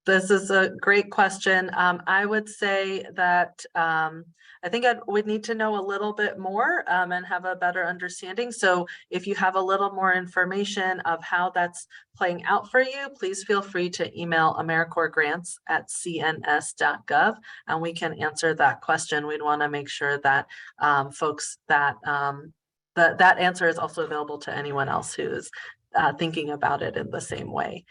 B: This is a great question. I would say that I think I would need to know a little bit more and have a better understanding. So if you have a little more information of how that's playing out for you, please feel free to email AmeriCorpsGrants@cns.gov, and we can answer that question. We'd want to make sure that folks that that answer is also available to anyone else who is thinking about it in the same way.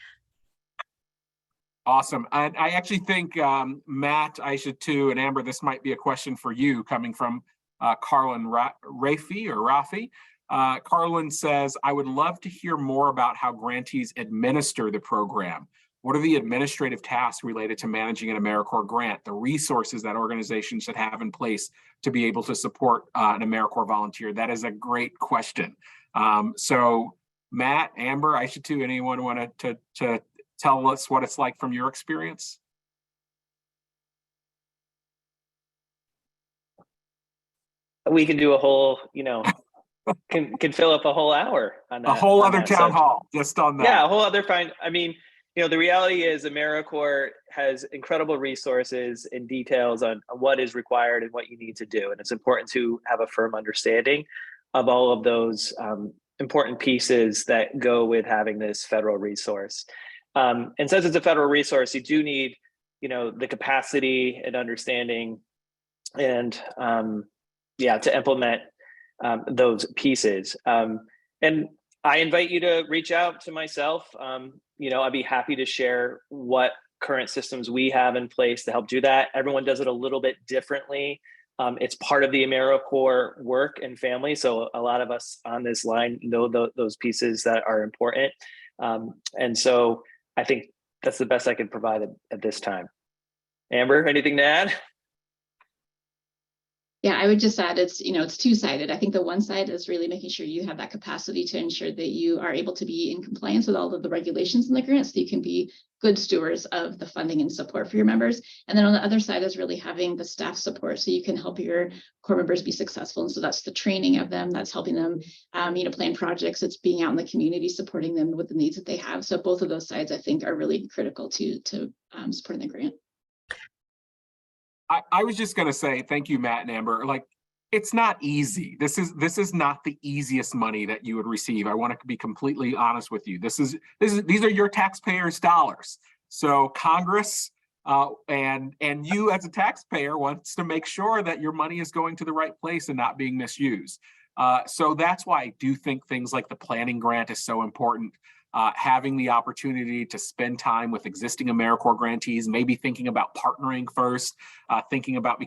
A: Awesome. And I actually think Matt, Aisha too, and Amber, this might be a question for you coming from Carlin Rafi. Carlin says, I would love to hear more about how grantees administer the program. What are the administrative tasks related to managing an AmeriCorps grant, the resources that organizations should have in place to be able to support an AmeriCorps volunteer? That is a great question. So Matt, Amber, Aisha too, anyone want to tell us what it's like from your experience?
C: We can do a whole, can fill up a whole hour on that.
A: A whole
C: on
A: other
C: that
A: town
C: subject.
A: hall just on that.
C: Yeah, a whole other fine. I mean, the reality is AmeriCorps has incredible resources and details on what is required and what you need to do. And it's important to have a firm understanding of all of those important pieces that go with having this federal resource. And since it's a federal resource, you do need, the capacity and understanding and to implement those pieces. And I invite you to reach out to myself. I'd be happy to share what current systems we have in place to help do that. Everyone does it a little bit differently. It's part of the AmeriCorps work and family. So a lot of us on this line know those pieces that are important. And so I think that's the best I can provide at this time. Amber, anything to add?
E: Yeah, I would just add it's two-sided. I think the one side is really making sure you have that capacity to ensure that you are able to be in compliance with all of the regulations in the grant so you can be good stewards of the funding and support for your members. And then on the other side is really having the staff support so you can help your core members be successful. And so that's the training of them, that's helping them plan projects, it's being out in the community, supporting them with the needs that they have. So both of those sides I think are really critical to supporting the grant.
A: I was just going to say, thank you, Matt and Amber. Like, it's not easy. This is not the easiest money that you would receive. I want to be completely honest with you. These are your taxpayers' dollars. So Congress and you as a taxpayer wants to make sure that your money is going to the right place and not being misused. So that's why I do think things like the planning grant is so important. Having the opportunity to spend time with existing AmeriCorps grantees, maybe thinking about partnering first, thinking about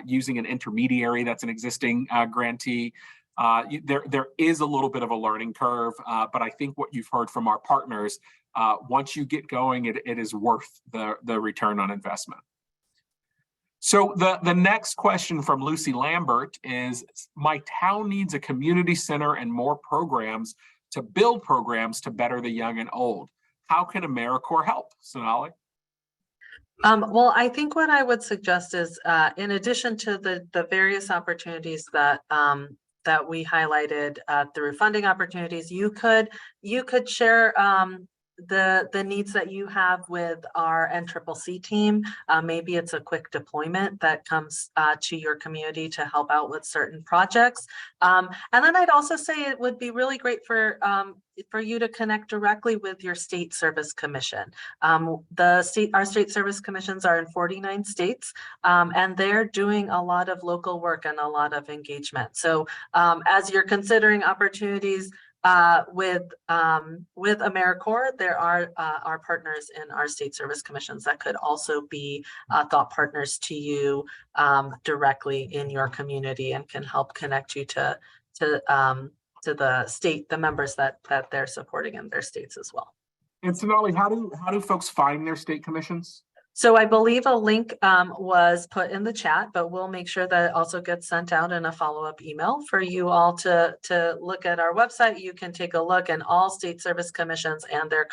A: using an intermediary that's an existing grantee. There is a little bit of a learning curve, but I think what you've heard from our partners, once you get going, it is worth the return on investment. So the next question from Lucy Lambert is, my town needs a community center and more programs to build programs to better the young and old. How can AmeriCorps help? Sonali?
B: Well, I think what I would suggest is, in addition to the various opportunities that we highlighted through funding opportunities, you could share the needs that you have with our NCCC team. Maybe it's a quick deployment that comes to your community to help out with certain projects. And then I'd also say it would be really great for you to connect directly with your state service commission. Our state service commissions are in 49 states, and they're doing a lot of local work and a lot of engagement. So as you're considering opportunities with AmeriCorps, there are our partners in our state service commissions that could also be thought partners to you directly in your community and can help connect you to the members that they're supporting in their states as well.
A: And Sonali, how do folks find their state commissions?
B: So I believe a link was put in the chat, but we'll make sure that it also gets sent out in a follow-up email for you all to look at our website. You can take a look, and all state service commissions and their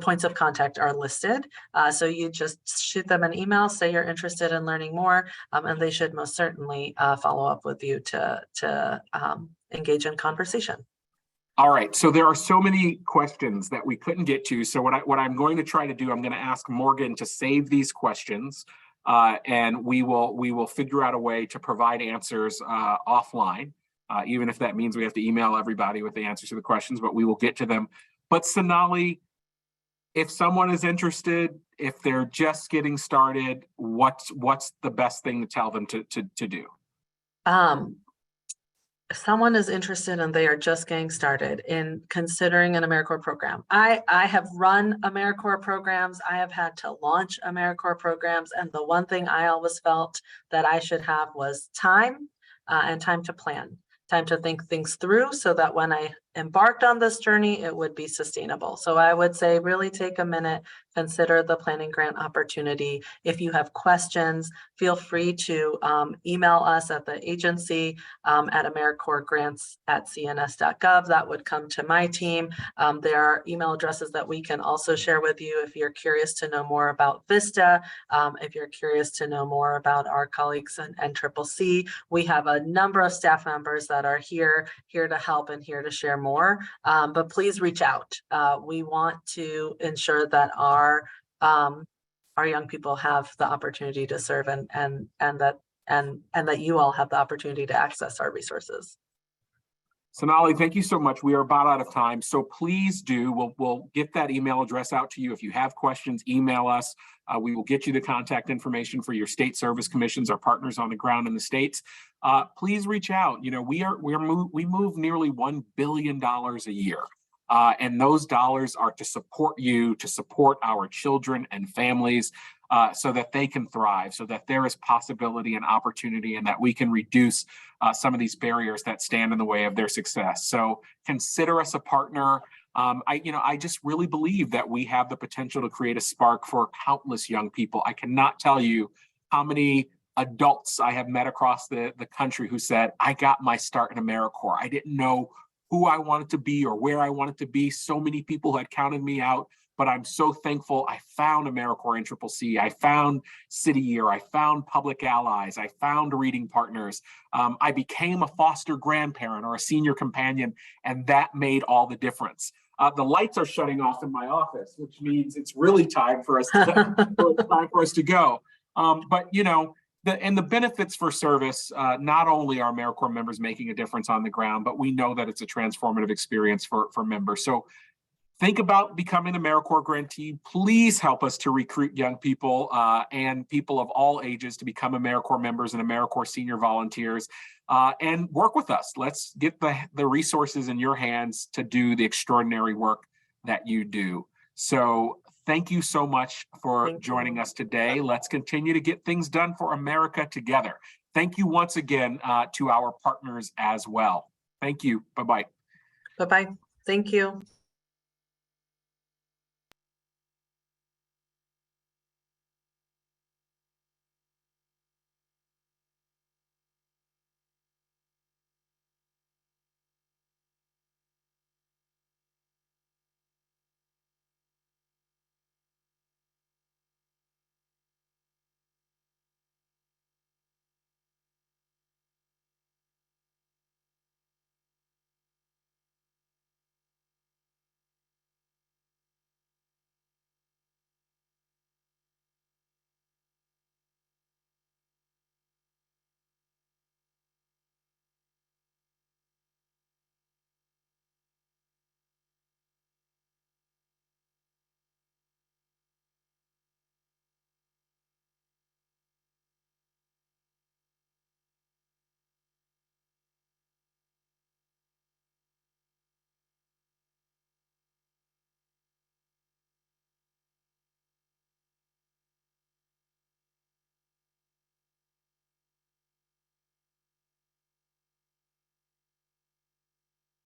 B: points of contact are listed. So you just shoot them an email, say you're interested in learning more, and they should most certainly follow up with you to engage in conversation.
A: All right, so there are so many questions that we couldn't get to. So what I'm going to try to do, I'm going to ask Morgan to save these questions, and we will figure out a way to provide answers offline, even if that means we have to email everybody with the answers to the questions, but we will get to them. But Sonali, if someone is interested, if they're just getting started, what's the best thing to tell them to do?
B: If someone is interested and they are just getting started in considering an AmeriCorps program, I have run AmeriCorps programs. I have had to launch AmeriCorps programs. And the one thing I always felt that I should have was time and time to plan, time to think things through so that when I embarked on this journey, it would be sustainable. So I would say really take a minute consider the planning grant opportunity. If you have questions, feel free to email us at the agency at AmeriCorps@cns.gov. That would come to my team. There are email addresses that we can also share with you if you're curious to know more about VISTA, if you're curious to know more about our colleagues and CCC. We have a number of staff members that are here to help and here to share more. But please reach out. We want to ensure that our young people have the opportunity to serve and that you all have the opportunity to access our resources.
A: Sonali, thank you so much. We are about out of time, so please do. We'll get that email address out to you. If you have questions, email us. We will get you the contact information for your state service commissions, our partners on the ground in the states. Please reach out. You know, we move nearly $1 billion a year, and those dollars are to support you, to support our children and families, so that they can thrive, so that there is possibility and opportunity, and that we can reduce some of these barriers that stand in the way of their success. So consider us a partner. I just really believe that we have the potential to create a spark for countless young people. I cannot tell you how many adults I have met across the country who said, I got my start in AmeriCorps. I didn't know who I wanted to be or where I wanted to be. So many people had counted me out, but I'm so thankful I found AmeriCorps and CCC. I found City Year. I found Public Allies. I found Reading Partners. I became a foster grandparent or a senior companion, and that made all the difference. The lights are shutting off in my office, which means it's really time for us to go. But you know, the benefits for service, not only are AmeriCorps members making a difference on the ground, but we know that it's a transformative experience for members. So think about becoming an AmeriCorps grantee. Please help us to recruit young people and people of all ages to become AmeriCorps members and AmeriCorps senior volunteers, and work with us. Let's get the resources in your hands to do the extraordinary work that you do. So thank you so much for joining us today. Let's continue to get things done for America together. Thank you once again to our partners as well. Thank you. Bye-bye.
B: Bye-bye. Thank you.